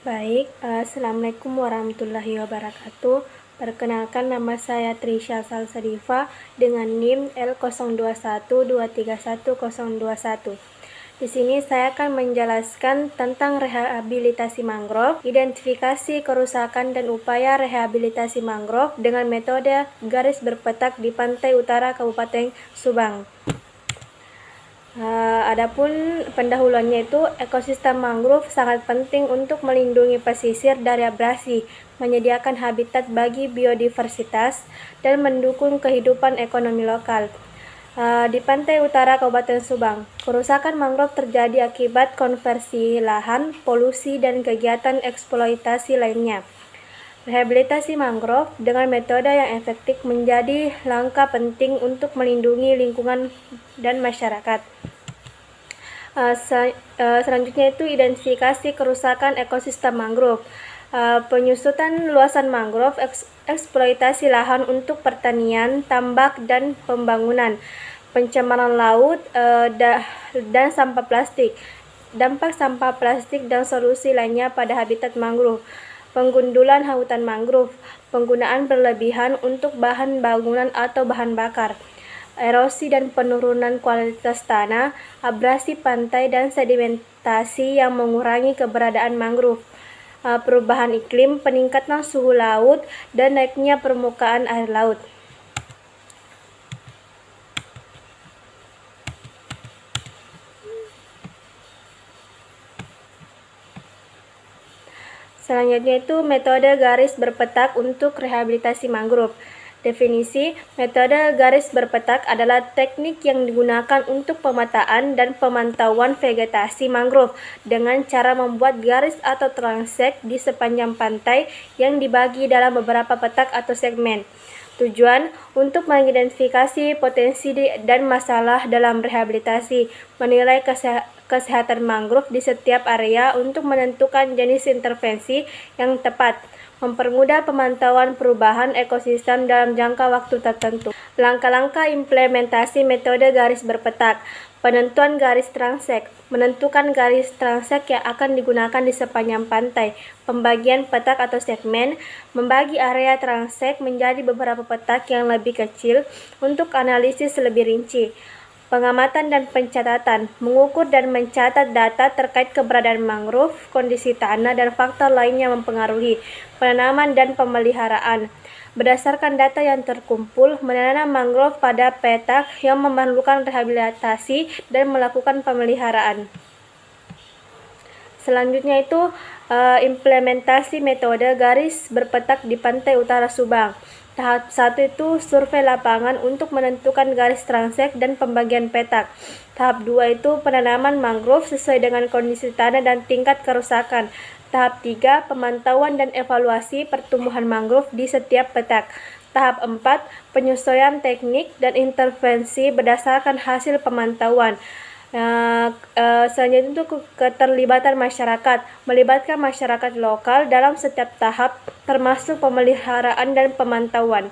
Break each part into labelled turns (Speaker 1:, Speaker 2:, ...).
Speaker 1: Baik, Assalamualaikum warahmatullahi wabarakatuh. Perkenalkan, nama saya Trisha Salsadiva dengan NIM L02123121. Di sini saya akan menjelaskan tentang rehabilitasi mangrove, identifikasi kerusakan dan upaya rehabilitasi mangrove dengan metode garis berpetak di pantai utara Kabupaten Subang. Adapun pendahuluannya itu, ekosistem mangrove sangat penting untuk melindungi pesisir dari abrasi, menyediakan habitat bagi biodiversitas, dan mendukung kehidupan ekonomi lokal. Di pantai utara Kabupaten Subang, kerusakan mangrove terjadi akibat konversi lahan, polusi, dan kegiatan eksploitasi lainnya. Rehabilitasi mangrove dengan metode yang efektif menjadi langkah penting untuk melindungi lingkungan dan masyarakat. Selanjutnya itu identifikasi kerusakan ekosistem mangrove. Penyusutan luasan mangrove, eksploitasi lahan untuk pertanian, tambak, dan pembangunan, pencemaran laut, dan sampah plastik, dampak sampah plastik dan solusi lainnya pada habitat mangrove, penggundulan hutan mangrove, penggunaan berlebihan untuk bahan bangunan atau bahan bakar, erosi dan penurunan kualitas tanah, abrasi pantai dan sedimentasi yang mengurangi keberadaan mangrove, perubahan iklim, peningkatan suhu laut, dan naiknya permukaan air laut. Selanjutnya itu metode garis berpetak untuk rehabilitasi mangrove. Definisi, metode garis berpetak adalah teknik yang digunakan untuk pemetaan dan pemantauan vegetasi mangrove dengan cara membuat garis atau transek di sepanjang pantai yang dibagi dalam beberapa petak atau segmen. Tujuan untuk mengidentifikasi potensi dan masalah dalam rehabilitasi, menilai kesehatan mangrove di setiap area untuk menentukan jenis intervensi yang tepat, mempermudah pemantauan perubahan ekosistem dalam jangka waktu tertentu. Langkah-langkah implementasi metode garis berpetak. Penentuan garis transek, menentukan garis transek yang akan digunakan di sepanjang pantai. Pembagian petak atau segmen, membagi area transek menjadi beberapa petak yang lebih kecil untuk analisis lebih rinci. Pengamatan dan pencatatan, mengukur dan mencatat data terkait keberadaan mangrove, kondisi tanah, dan faktor lain yang mempengaruhi penanaman dan pemeliharaan. Berdasarkan data yang terkumpul, menanam mangrove pada petak yang memerlukan rehabilitasi dan melakukan pemeliharaan. Selanjutnya itu implementasi metode garis berpetak di pantai utara Subang. Tahap 1 itu survei lapangan untuk menentukan garis transek dan pembagian petak. Tahap 2 itu penanaman mangrove sesuai dengan kondisi tanah dan tingkat kerusakan. Tahap 3, pemantauan dan evaluasi pertumbuhan mangrove di setiap petak. Tahap 4, penyesuaian teknik dan intervensi berdasarkan hasil pemantauan. Selanjutnya itu keterlibatan masyarakat, melibatkan masyarakat lokal dalam setiap tahap termasuk pemeliharaan dan pemantauan.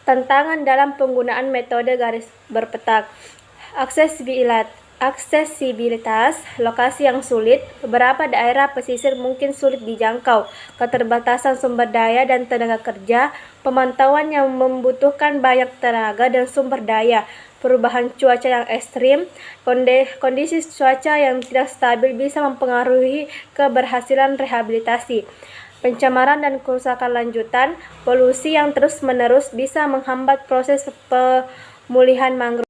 Speaker 1: Tantangan dalam penggunaan metode garis berpetak. Aksesibilitas, lokasi yang sulit, beberapa daerah pesisir mungkin sulit dijangkau, keterbatasan sumber daya dan tenaga kerja, pemantauan yang membutuhkan banyak tenaga dan sumber daya, perubahan cuaca yang ekstrim, kondisi cuaca yang tidak stabil bisa mempengaruhi keberhasilan rehabilitasi. Pencemaran dan kerusakan lanjutan, polusi yang terus-menerus bisa menghambat proses pemulihan mangrove.